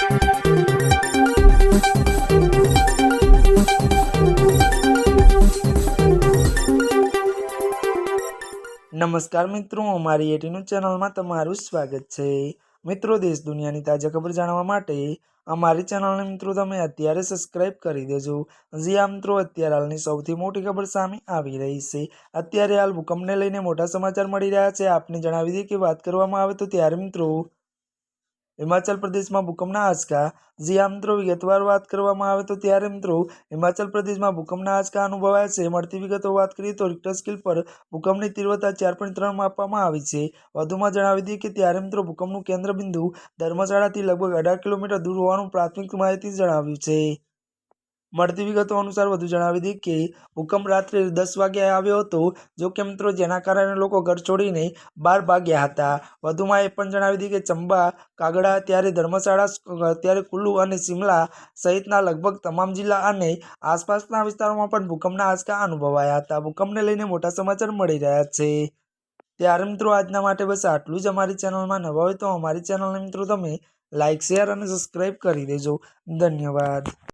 नमस्कार मित्रों, अमारी एटीन्यूज चैनल में तमारुं स्वागत है। मित्रों, देश दुनिया की ताजा खबर जाणवा माटे अमारी चैनल ने मित्रों तमे अत्यारे सब्सक्राइब करी देजो। जी आ मित्रों, अत्यारे हालनी सौथी मोटी खबर सामे आवी रही है। अत्यारे हाल भूकंपने लईने मोटा समाचार मळी रह्या छे। आपने जणावी दीए के बात करवामां आवे तो त्यारे मित्रों हिमाचल प्रदेश में भूकंपना आंचका। जी आ मित्रों, विगतवार बात करवामां आवे तो त्यारे मित्रों हिमाचल प्रदेश में भूकंपना आंचका अनुभवाया छे। मळती विगतो बात करीए तो रिक्टर स्केल पर भूकंपनी तीव्रता 4.3 मापवामां आवी छे। वधुमां जणावी दीए के त्यारे मित्रों भूकंपनुं केंद्र बिंदु धर्मशाळाथी लगभग 18 किलोमीटर दूर होवानुं प्राथमिक माहिती जणाव्युं छे। મળતી વિગતો અનુસાર વધુ જણાવી દઈએ કે ભૂકંપ રાત્રે 10 વાગે આવ્યો હતો, જો કે મિત્રો જેના કારણે લોકો ઘર છોડીને બહાર ભાગ્યા હતા। વધુમાં એ પણ જણાવી દઈએ કે ચંબા, કાગડા, ત્યારે ધર્મશાળા, ત્યારે કુલ્લુ અને શિમલા સહિતના લગભગ તમામ જિલ્લા અને આસપાસના વિસ્તારોમાં પણ ભૂકંપના આંચકા અનુભવાયા હતા। ભૂકંપને લઈને મોટા સમાચાર મળી રહ્યા છે। ત્યારે મિત્રો આજના માટે બસ આટલું જ। અમારી ચેનલમાં નવા હોય તો અમારી ચેનલને મિત્રો તમે લાઇક, શેર અને સબસ્ક્રાઇબ કરી દેજો। ધન્યવાદ।